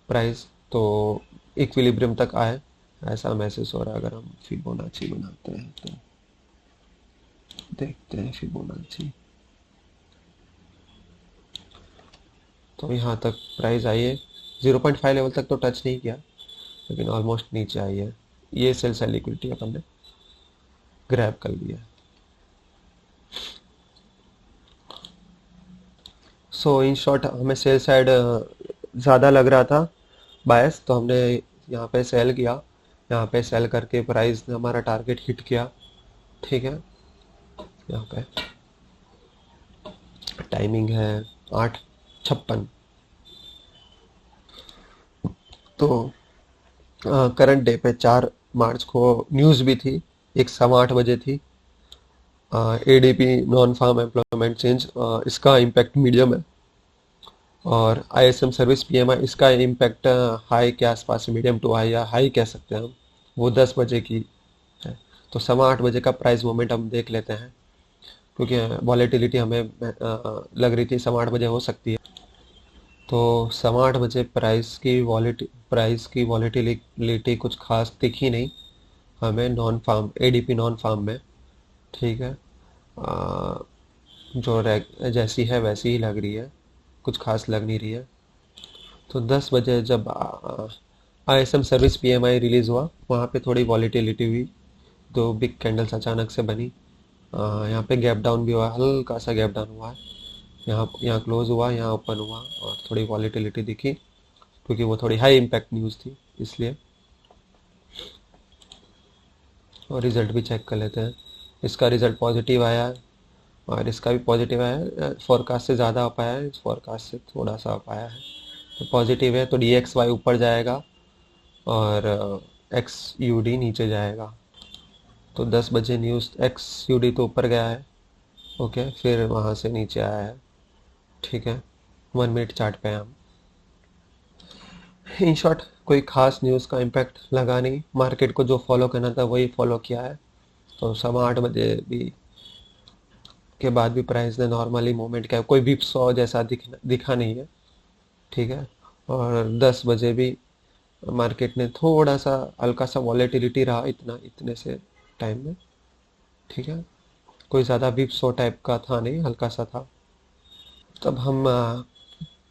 प्राइस, तो इक्विलिब्रियम तक आए ऐसा महसूस हो रहा है। अगर हम फिबोनाची बनाते हैं तो देखते हैं फिबोनाची, तो यहाँ तक प्राइस आई है, 0.5 लेवल तक तो टच नहीं किया, लेकिन ऑलमोस्ट नीचे आई है। ये सेल साइड लिक्विडिटी अपन ने ग्रैब कर लिया। सो इन शॉर्ट हमें सेल साइड ज़्यादा लग रहा था बायस, तो हमने यहाँ पे सेल किया, यहाँ पे सेल करके प्राइस ने हमारा टारगेट हिट किया। ठीक है, यहाँ पे टाइमिंग है 8:56। तो करंट डे पे 4 मार्च को न्यूज़ भी थी, एक 8:15 बजे थी। ADP non farm employment change, इसका इम्पैक्ट मीडियम है, और आईएसएम सर्विस पीएमआई इसका इम्पैक्ट हाई के आसपास, मीडियम टू हाई या हाई कह सकते हैं हम, वो 10 बजे की है। तो 8:15 का प्राइस मूवमेंट हम देख लेते हैं, क्योंकि वॉलेटिलिटी हमें लग रही थी 8:15 हो सकती है। तो 8:15 प्राइस की वॉलेटिलिटी कुछ खास दिखी नहीं हमें non farm ADP non farm में। ठीक है, आ, जो जैसी है वैसी ही लग रही है, कुछ खास लग नहीं रही है। तो 10 बजे जब आईएसएम सर्विस पीएमआई रिलीज़ हुआ, वहाँ पे थोड़ी वॉलेटिलिटी हुई, दो बिग कैंडल्स अचानक से बनी। यहाँ पे गैप डाउन भी हुआ, हल्का सा गैप डाउन हुआ है, यहाँ यहाँ क्लोज हुआ, यहाँ ओपन हुआ, और थोड़ी वॉलेटिलिटी दिखी, क्योंकि वो थोड़ी हाई इम्पैक्ट न्यूज़ थी इसलिए। और रिज़ल्ट भी चेक कर लेते हैं। इसका रिज़ल्ट पॉजिटिव आया है, और इसका भी पॉजिटिव आया है, फोरकास्ट से ज़्यादा अप आया है, इस फोरकास्ट से थोड़ा सा अप आया है, तो पॉजिटिव है। तो डी एक्स वाई ऊपर जाएगा और एक्स यू डी नीचे जाएगा। तो 10 बजे न्यूज़ एक्स यू डी तो ऊपर गया है, ओके, फिर वहाँ से नीचे आया है। ठीक है, 1 मिनट चार्ट पे हैं हम। इन शॉर्ट कोई खास न्यूज़ का इम्पैक्ट लगा नहीं, मार्केट को जो फॉलो करना था वही फॉलो किया है। तो 8:15 भी के बाद भी प्राइस ने नॉर्मली मूवमेंट किया, कोई भी 100 जैसा दिखा नहीं है। ठीक है, और 10 बजे भी मार्केट ने थोड़ा सा हल्का सा वॉलेटिलिटी रहा, इतने से टाइम में। ठीक है, कोई ज़्यादा भी 100 टाइप का था नहीं, हल्का सा था। तब हम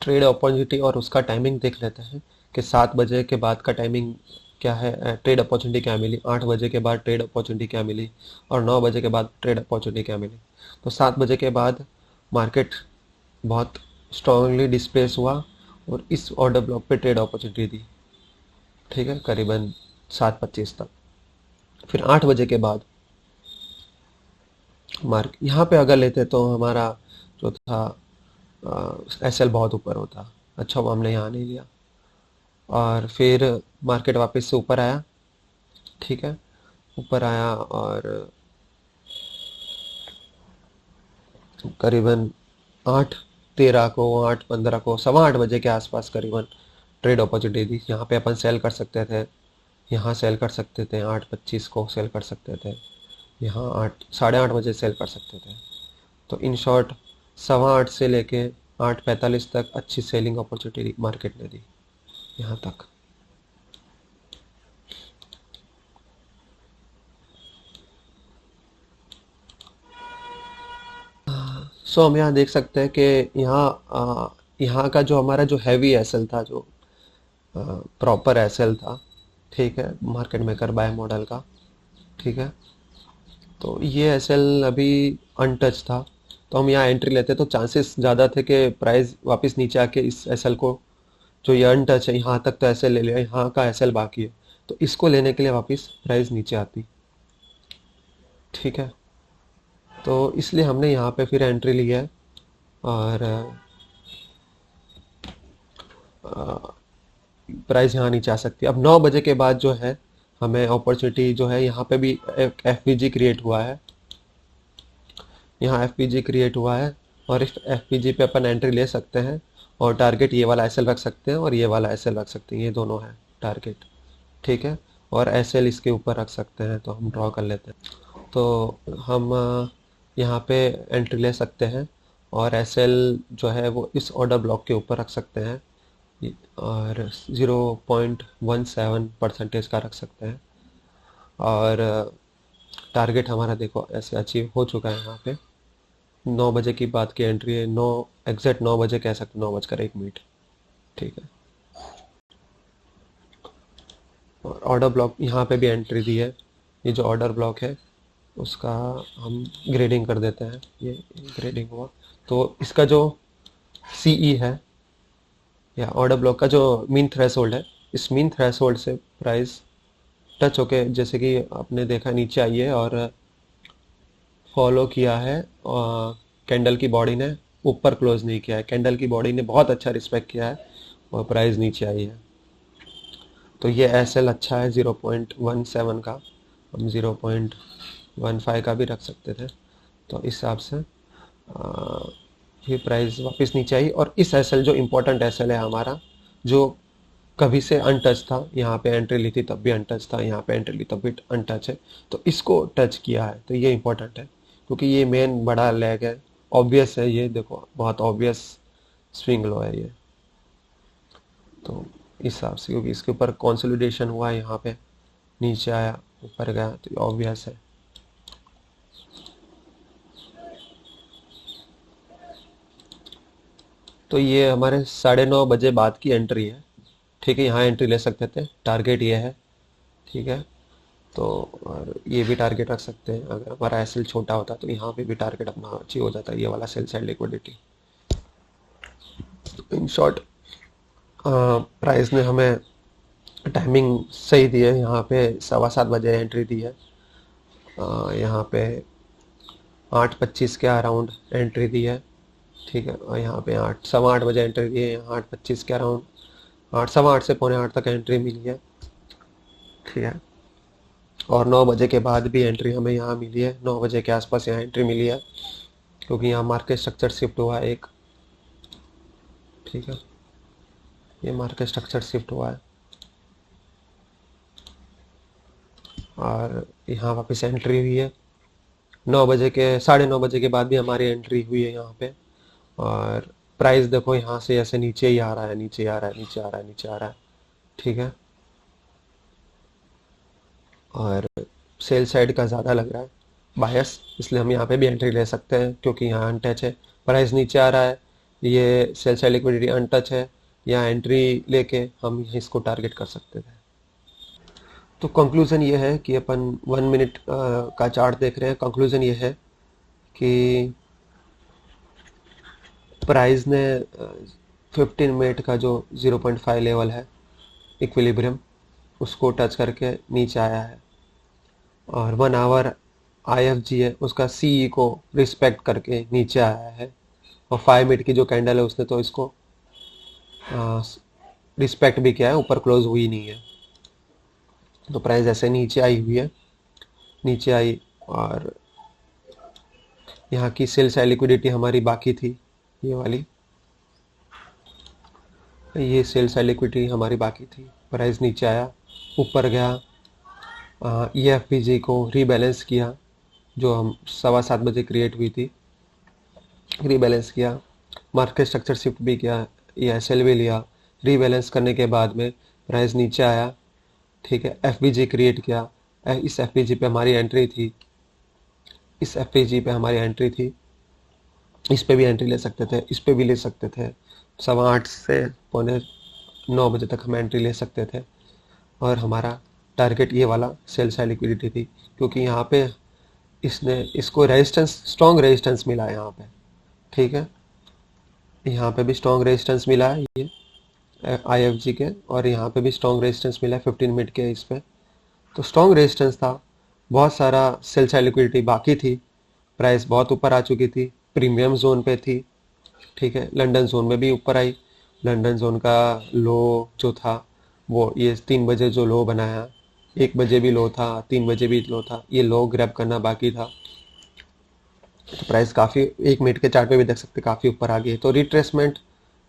ट्रेड अपॉर्चुनिटी और उसका टाइमिंग देख लेते हैं कि 7 बजे के बाद का टाइमिंग क्या है, ट्रेड अपॉर्चुनिटी क्या मिली, 8 बजे के बाद ट्रेड अपॉर्चुनिटी क्या मिली, और 9 बजे के बाद ट्रेड अपॉर्चुनिटी क्या मिली। तो 7 बजे के बाद मार्केट बहुत स्ट्रांगली डिस्प्लेस हुआ, और इस ऑर्डर ब्लॉक पे ट्रेड अपॉर्चुनिटी दी। ठीक है, करीबन 7:25 तक। फिर 8 बजे के बाद मार्क यहाँ पे अगर लेते तो हमारा जो था एसएल बहुत ऊपर होता। अच्छा, वो हमने यहाँ नहीं लिया, और फिर मार्केट वापस से ऊपर आया। ठीक है, ऊपर आया, और करीबन 8:13 को, 8:15 को, 8:15 के आसपास करीबन ट्रेड अपॉर्चुनिटी थी। यहाँ पे अपन सेल कर सकते थे, यहाँ सेल कर सकते थे, 8:25 को सेल कर सकते थे, यहाँ 8, 8:30 बजे सेल कर सकते थे। तो इन शॉर्ट 8:15 से लेके 8:45 तक अच्छी सेलिंग अपॉर्चुनिटी मार्केट ने दी यहाँ तक। सो हम यहाँ देख सकते हैं कि यहाँ का जो हमारा जो हैवी एसएल था, जो प्रॉपर एसएल था, ठीक है, मार्केट मेकर बाय मॉडल का। ठीक है, तो ये एसएल अभी अनटच था, तो हम यहाँ एंट्री लेते तो चांसेस ज़्यादा थे कि प्राइस वापस नीचे आके इस एसएल को, जो ये अनटच है, यहाँ तक तो एसएल ले लिया, यहाँ का एसएल बाकी है, तो इसको लेने के लिए वापस प्राइस नीचे आती। ठीक है, तो इसलिए हमने यहाँ पे फिर एंट्री ली है, और प्राइस यहाँ नीचे आ सकती है। अब 9 बजे के बाद जो है हमें अपॉर्चुनिटी जो है, यहाँ पे भी एक एफवीजी क्रिएट हुआ है, यहाँ एफ क्रिएट हुआ है और इस एफ पे अपन एंट्री ले सकते हैं और टारगेट ये वाला एस रख सकते हैं और ये वाला एस रख सकते हैं, ये दोनों है टारगेट। ठीक है, और एस इसके ऊपर रख सकते हैं, तो हम ड्रॉ कर लेते हैं। तो हम यहाँ पे एंट्री ले सकते हैं और एस जो है वो इस ऑर्डर ब्लॉक के ऊपर रख सकते हैं और 0.17% का रख सकते हैं। और टारगेट हमारा देखो ऐसे अचीव हो चुका है। यहाँ पे 9 बजे की बात की एंट्री है, 9 एग्जैक्ट 9 बजे कह सकते, 9:01। ठीक है, और ऑर्डर ब्लॉक यहाँ पे भी एंट्री दी है। ये जो ऑर्डर ब्लॉक है उसका हम ग्रेडिंग कर देते हैं, ये ग्रेडिंग हुआ। तो इसका जो सीई है या ऑर्डर ब्लॉक का जो मीन थ्रेशोल्ड है, इस मीन थ्रेशोल्ड से प्राइस टच होके जैसे कि आपने देखा नीचे आई है और फॉलो किया है, कैंडल की बॉडी ने ऊपर क्लोज नहीं किया है, कैंडल की बॉडी ने बहुत अच्छा रिस्पेक्ट किया है और प्राइस नीचे आई है। तो ये एस एल अच्छा है 0.17 का, हम 0.15 का भी रख सकते थे। तो इस हिसाब से ये प्राइस वापस नीचे आई और इस एस एल जो इम्पोर्टेंट एस एल है हमारा, जो कभी से अनटच था, यहाँ पे एंट्री ली थी तब भी अनटच था, यहाँ पे एंट्री ली तब भी अनटच है, तो इसको टच किया है, तो ये इम्पोर्टेंट है क्योंकि ये मेन बड़ा लेग है। ऑब्वियस है, ये देखो बहुत ऑब्वियस स्विंग लो है ये। तो इस हिसाब से क्योंकि इसके ऊपर कंसोलिडेशन हुआ है, यहाँ पे नीचे आया ऊपर गया, तो ये ऑब्वियस है। तो ये हमारे 9:30 बजे बाद की एंट्री है। ठीक है, यहाँ एंट्री ले सकते थे, टारगेट ये है। ठीक है, तो और ये भी टारगेट रख सकते हैं। अगर हमारा एसएल छोटा होता तो यहाँ पे भी टारगेट अपना अचीव हो जाता है, ये वाला cell side liquidity. In short price ने हमें टाइमिंग सही दी है। यहाँ पे 7:15 बजे एंट्री दी है, यहाँ पे 8:25 के अराउंड एंट्री दी है। ठीक है, और यहाँ पे 8 सवा 8 बजे एंट्री दी है, यहाँ 8:25 के अराउंड 8 सवा 8 से पौने 8 तक एंट्री मिली है। ठीक है, और 9 बजे के बाद भी एंट्री हमें यहाँ मिली है, 9 बजे के आसपास यहाँ एंट्री मिली है क्योंकि यहाँ मार्केट स्ट्रक्चर शिफ्ट हुआ है एक। ठीक है, ये मार्केट स्ट्रक्चर शिफ्ट हुआ है और यहाँ वापस एंट्री हुई है। 9 बजे के 9:30 बजे के बाद भी हमारी एंट्री हुई है यहाँ पे। और प्राइस देखो यहाँ से ऐसे नीचे ही आ रहा है, नीचे आ रहा है, नीचे आ रहा है, नीचे आ रहा है। ठीक है, और सेल साइड का ज़्यादा लग रहा है बायस, इसलिए हम यहाँ पे भी एंट्री ले सकते हैं क्योंकि यहाँ अनटच है, प्राइस नीचे आ रहा है, ये सेल साइड लिक्विडिटी अनटच है, यहाँ एंट्री लेके हम इसको टारगेट कर सकते थे। तो कंक्लूज़न ये है कि अपन 1 मिनट का चार्ट देख रहे हैं। कंक्लूज़न ये है कि प्राइस ने 15 मिनट का जो 0.5 लेवल है इक्विलिब्रियम, उसको टच करके नीचे आया है और 1 आवर IFG है उसका CE को रिस्पेक्ट करके नीचे आया है और 5 मिनट की जो कैंडल है उसने तो इसको रिस्पेक्ट भी किया है, ऊपर क्लोज हुई नहीं है। तो प्राइस ऐसे नीचे आई हुई है, नीचे आई और यहाँ की सेल साइड लिक्विडिटी हमारी बाकी थी, ये वाली, ये सेल साइड लिक्विडिटी हमारी बाकी थी। प्राइस नीचे आया, ऊपर गया, EFPG को रीबैलेंस किया जो हम 7:15 बजे क्रिएट हुई थी, रीबैलेंस किया, मार्केट स्ट्रक्चर शिफ्ट भी किया, ये SL भी लिया। रीबैलेंस करने के बाद में प्राइस नीचे आया। ठीक है, FPG क्रिएट किया, इस FPG पे हमारी एंट्री थी, इस FPG पे हमारी एंट्री थी, इस पे भी एंट्री ले सकते थे, इस पे भी ले सकते थे। 8:15 से पौने 9 बजे तक हम एंट्री ले सकते थे और हमारा टारगेट ये वाला सेल साइड लिक्विडिटी थी क्योंकि यहाँ पे इसने इसको रेजिस्टेंस, स्ट्रॉन्ग रेजिस्टेंस मिला है यहाँ पे। ठीक है, यहाँ पे भी स्ट्रॉन्ग रेजिस्टेंस मिला है ये IFG के, और यहाँ पे भी स्ट्रॉन्ग रेजिस्टेंस मिला है 15 मिनट के इस पे। तो स्ट्रॉन्ग रेजिस्टेंस था, बहुत सारा सेल साइड लिक्विडिटी बाकी थी, प्राइस बहुत ऊपर आ चुकी थी, प्रीमियम जोन पे थी। ठीक है, लंदन जोन में भी ऊपर आई, लंदन जोन का लो जो था वो ये 3 बजे जो लो बनाया, 1 बजे भी लो था, 3 बजे भी लो था, ये लो ग्रैब करना बाकी था। तो प्राइस काफ़ी 1 मिनट के चार्ट पे भी देख सकते काफ़ी ऊपर आ गई है। तो रिट्रेसमेंट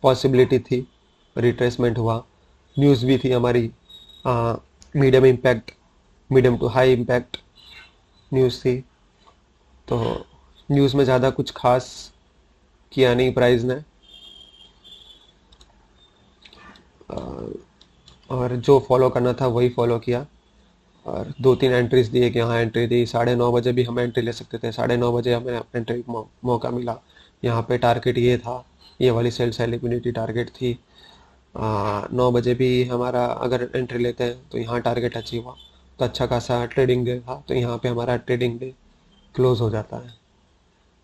पॉसिबिलिटी थी, रिट्रेसमेंट हुआ। न्यूज़ भी थी हमारी, medium impact, medium to high impact news थी। तो न्यूज़ में ज़्यादा कुछ खास किया नहीं प्राइस ने, और जो फॉलो करना था वही फॉलो किया। और 2-3 एंट्रीज दिए कि यहाँ एंट्री दी, 9:30 बजे भी हम एंट्री ले सकते थे, 9:30 हमें एंट्री मौका मिला। यहाँ पे टारगेट ये था, ये वाली सेल साइड लिक्विडिटी टारगेट थी। 9 बजे भी हमारा अगर एंट्री लेते हैं तो यहाँ टारगेट अचीव हुआ, तो अच्छा खासा ट्रेडिंग डे था। तो यहाँ पे हमारा ट्रेडिंग डे क्लोज हो जाता है।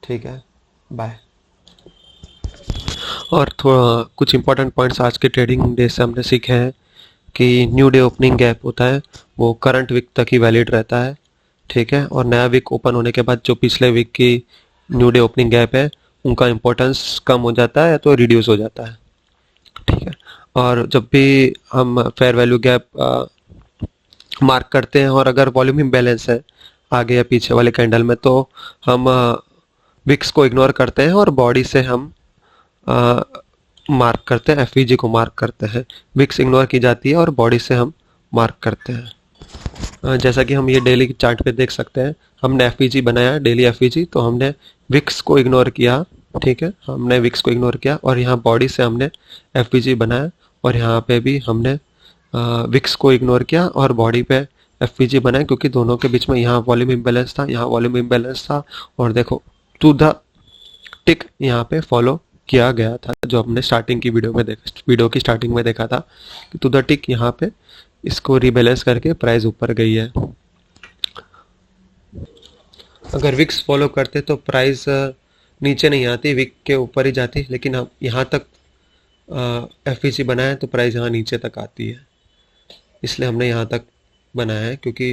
ठीक है, बाय। और थोड़ा कुछ इंपॉर्टेंट पॉइंट्स आज के ट्रेडिंग डे से हमने सीखे हैं कि न्यू डे ओपनिंग गैप होता है वो करंट वीक तक ही वैलिड रहता है। ठीक है, और नया वीक ओपन होने के बाद जो पिछले वीक की न्यू डे ओपनिंग गैप है उनका इम्पोर्टेंस कम हो जाता है या तो रिड्यूस हो जाता है। ठीक है, और जब भी हम फेयर वैल्यू गैप मार्क करते हैं और अगर वॉल्यूम इम्बैलेंस है आगे या पीछे वाले कैंडल में, तो हम विक्स को इग्नोर करते हैं और बॉडी से हम मार्क करते हैं, एफवीजी को मार्क करते हैं। विक्स इग्नोर की जाती है और बॉडी से हम मार्क करते हैं। जैसा कि हम ये डेली चार्ट पे देख सकते हैं, हमने एफवीजी बनाया डेली एफवीजी, तो हमने विक्स को इग्नोर किया। ठीक है, हमने विक्स को इग्नोर किया और यहाँ बॉडी से हमने एफवीजी बनाया, और यहाँ पे भी हमने विक्स को इग्नोर किया और बॉडी पे एफवीजी बनाया, क्योंकि दोनों के बीच में यहाँ वॉल्यूम इम्बैलेंस था, यहाँ वॉल्यूम इम्बैलेंस था। और देखो टू द टिक यहाँ पे फॉलो किया गया था, जो हमने स्टार्टिंग की वीडियो की स्टार्टिंग में देखा था कि टू द टिक यहाँ पे इसको रिबैलेंस करके प्राइस ऊपर गई है। अगर विक्स फॉलो करते तो प्राइस नीचे नहीं आती, विक के ऊपर ही जाती, लेकिन अब यहाँ तक एफवीसी बनाया तो प्राइस यहाँ नीचे तक आती है। इसलिए हमने यहाँ तक बनाया है, क्योंकि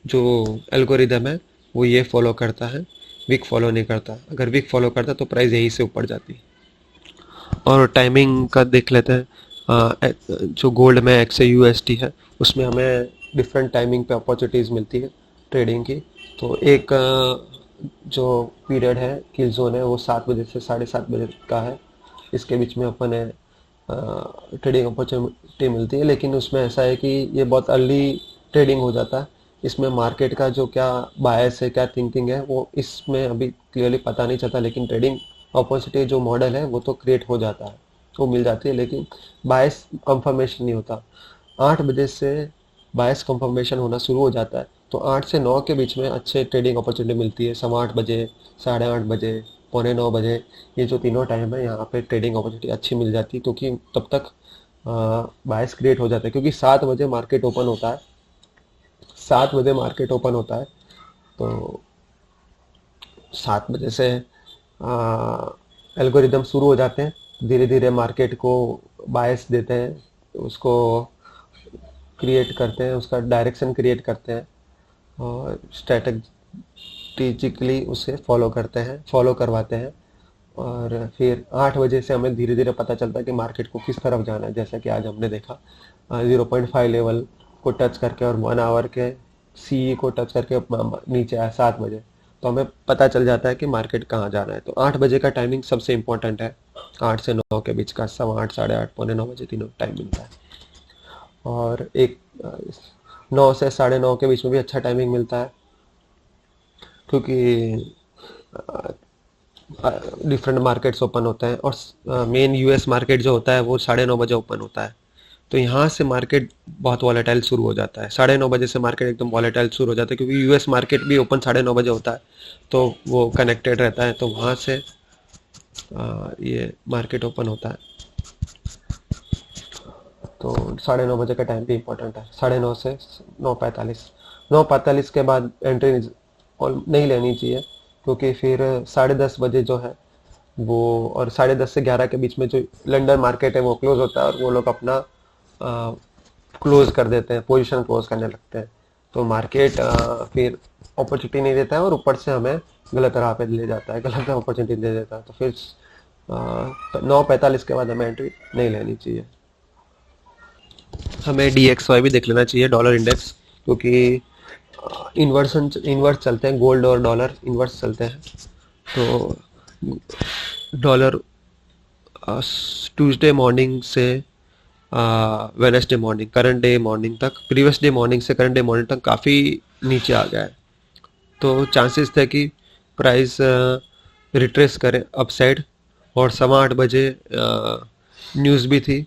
जो एल्गोरिदम है वो ये फॉलो करता है, विक फॉलो नहीं करता। अगर विक फॉलो करता तो प्राइस यहीं से ऊपर जाती। और टाइमिंग का देख लेते हैं। जो गोल्ड में XAUSD है उसमें हमें डिफरेंट टाइमिंग पे अपॉर्चुनिटीज़ मिलती है ट्रेडिंग की। तो एक जो पीरियड है, किल जोन है, वो 7 बजे से 7:30 बजे का है। इसके बीच में अपन ट्रेडिंग अपॉर्चुनिटी मिलती है, लेकिन उसमें ऐसा है कि ये बहुत अर्ली ट्रेडिंग हो जाता है। इसमें मार्केट का जो क्या बायस है, क्या थिंकिंग है, वो इसमें अभी क्लियरली पता नहीं चलता, लेकिन ट्रेडिंग अपॉर्चुनिटी जो मॉडल है वो तो क्रिएट हो जाता है, वो मिल जाती है, लेकिन बायस कंफर्मेशन नहीं होता। 8 बजे से बायस कंफर्मेशन होना शुरू हो जाता है, तो 8 से 9 के बीच में अच्छे ट्रेडिंग अपॉर्चुनिटी मिलती है। 8:15 बजे, 8:30 बजे, 8:45 बजे, ये जो तीनों टाइम है यहाँ पे ट्रेडिंग अपॉर्चुनिटी अच्छी मिल जाती है, क्योंकि तब तक बायस क्रिएट हो जाता है। क्योंकि 7 बजे मार्केट ओपन होता है, 7 बजे मार्केट ओपन होता है, तो 7 बजे से एल्गोरिदम शुरू हो जाते हैं, धीरे धीरे मार्केट को बायस देते हैं, उसको क्रिएट करते हैं, उसका डायरेक्शन क्रिएट करते हैं और स्ट्रेटजिकली उसे फॉलो करते हैं, फॉलो करवाते हैं। और फिर 8 बजे से हमें धीरे धीरे पता चलता है कि मार्केट को किस तरफ जाना है। जैसा कि आज हमने देखा 0.5 लेवल को टच करके और 1 आवर के सी को टच करके नीचे आया 7 बजे, तो हमें पता चल जाता है कि मार्केट कहाँ जाना है। तो 8 बजे का टाइमिंग सबसे इम्पोर्टेंट है। 8 से 9 के बीच का 8:15, 8:30, 8:45 बजे तीनों टाइम मिलता है। और एक 9 से 9:30 के बीच में भी अच्छा टाइमिंग मिलता है, क्योंकि डिफरेंट मार्केट्स ओपन होते हैं, और मेन यूएस मार्केट जो होता है वो 9:30 बजे ओपन होता है। तो यहाँ से मार्केट बहुत वॉलेटाइल शुरू हो जाता है। 9:30 बजे से मार्केट एकदम वॉलेटाइल शुरू हो जाता है, क्योंकि यूएस मार्केट भी ओपन 9:30 बजे होता है, तो वो कनेक्टेड रहता है। तो वहाँ से ये मार्केट ओपन होता है। तो 9:30 बजे का टाइम भी इम्पोर्टेंट है। 9:30 से 9:45, 9:45 के बाद एंट्री नहीं लेनी चाहिए, क्योंकि फिर 10:30 बजे जो है वो, और 10:30 से 11 के बीच में जो लंदन मार्केट है वो क्लोज होता है, और वो लोग अपना क्लोज कर देते हैं, पोजीशन क्लोज करने लगते हैं। तो मार्केट फिर अपॉर्चुनिटी नहीं देता है, और ऊपर से हमें गलत राह पे ले जाता है, गलत अपॉर्चुनिटी दे देता है। तो फिर 9:45 के बाद हमें एंट्री नहीं लेनी चाहिए। हमें DXY भी देख लेना चाहिए, डॉलर इंडेक्स, क्योंकि इन्वर्स चलते हैं, गोल्ड और डॉलर इन्वर्स चलते हैं। तो डॉलर ट्यूसडे मॉर्निंग से Wednesday morning, current day morning तक, प्रीवियस डे मॉर्निंग से करंट डे मॉर्निंग तक काफ़ी नीचे आ गया है। तो चांसेस थे कि प्राइस रिट्रेस करे अपसाइड। और 8:15 बजे न्यूज़ भी थी,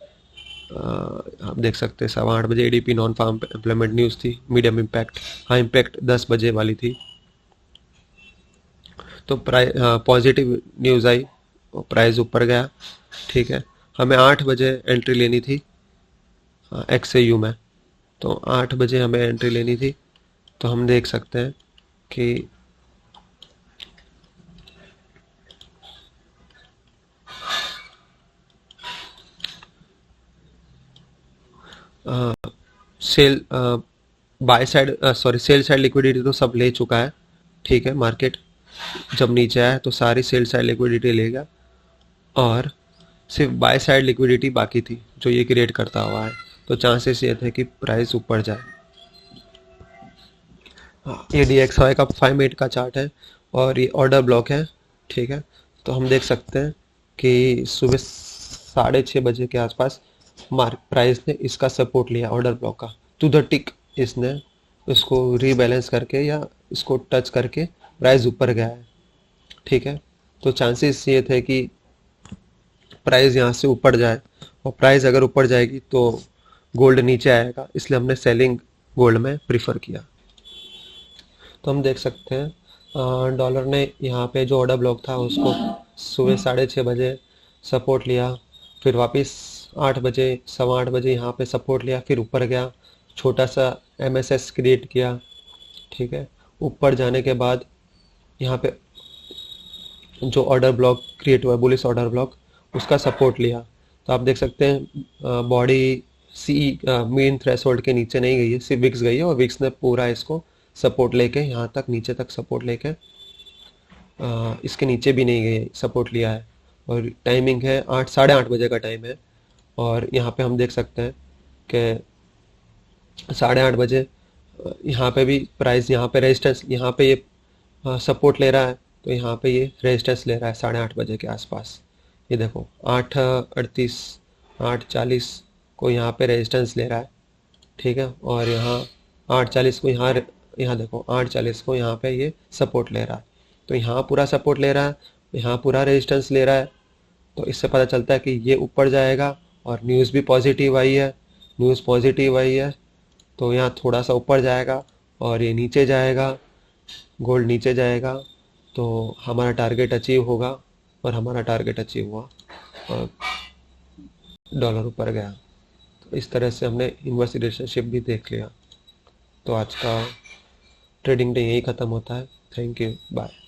आप देख सकते हैं 8:15 बजे ADP non farm employment news थी, मीडियम इम्पैक्ट, हाई इम्पैक्ट 10 बजे वाली थी। तो प्राइस पॉजिटिव न्यूज़ आई और प्राइस ऊपर गया। ठीक है, हमें 8 बजे एंट्री लेनी थी XAU में। तो 8 बजे हमें एंट्री लेनी थी। तो हम देख सकते हैं कि sell buy side sorry sell side liquidity तो सब ले चुका है। ठीक है, मार्केट जब नीचे आया तो सारी सेल साइड लिक्विडिटी लेगा और सिर्फ बाय साइड लिक्विडिटी बाकी थी जो ये क्रिएट करता हुआ है। तो चांसेस ये थे कि प्राइस ऊपर जाए। ये DXY का 5 मिनट का चार्ट है और ये ऑर्डर ब्लॉक है। ठीक है, तो हम देख सकते हैं कि सुबह 6:30 बजे के आसपास मार्क प्राइस ने इसका सपोर्ट लिया ऑर्डर ब्लॉक का, टू द टिक इसने उसको रीबैलेंस करके या इसको टच करके प्राइस ऊपर गया है। ठीक है, तो चांसेस ये थे कि प्राइस यहाँ से ऊपर जाए, और प्राइस अगर ऊपर जाएगी तो गोल्ड नीचे आएगा, इसलिए हमने सेलिंग गोल्ड में प्रीफर किया। तो हम देख सकते हैं डॉलर ने यहाँ पे जो ऑर्डर ब्लॉक था उसको सुबह 6:30 बजे सपोर्ट लिया, फिर वापस 8 बजे 8:15 बजे यहाँ पे सपोर्ट लिया, फिर ऊपर गया, छोटा सा MSS क्रिएट किया। ठीक है, ऊपर जाने के बाद यहाँ पे जो ऑर्डर ब्लॉक क्रिएट हुआ है, बुलिश ऑर्डर ब्लॉक, उसका सपोर्ट लिया। तो आप देख सकते हैं बॉडी सी मेन थ्रेशोल्ड के नीचे नहीं गई है, सिर्फ विक्स गई है, और विक्स ने पूरा इसको सपोर्ट लेके यहाँ तक नीचे तक सपोर्ट लेके इसके नीचे भी नहीं गई, सपोर्ट लिया है। और टाइमिंग है 8 साढ़े 8 बजे का टाइम है। और यहाँ पे हम देख सकते हैं कि 8:30 बजे यहाँ पे भी प्राइस, यहाँ पे रेजिस्टेंस, यहाँ पे ये सपोर्ट ले रहा है, तो यहाँ पे ये रेजिस्टेंस ले रहा है 8:30 बजे के आसपास। ये देखो 8:38 8:40 को यहाँ पे रेजिस्टेंस ले रहा है। ठीक है, और यहाँ 8:40 को यहाँ देखो 8:40 को यहाँ पे ये सपोर्ट ले रहा है। तो यहाँ पूरा सपोर्ट ले रहा है, यहाँ पूरा रेजिस्टेंस ले रहा है। तो इससे पता चलता है कि ये ऊपर जाएगा, और न्यूज़ भी पॉजिटिव आई है, न्यूज़ पॉजिटिव आई है। तो यहाँ थोड़ा सा ऊपर जाएगा और ये नीचे जाएगा, गोल्ड नीचे जाएगा, तो हमारा टारगेट अचीव होगा। और हमारा टारगेट अचीव हुआ और डॉलर ऊपर गया। तो इस तरह से हमने इन्वर्स रिलेशनशिप भी देख लिया। तो आज का ट्रेडिंग डे यही ख़त्म होता है। Thank you, bye.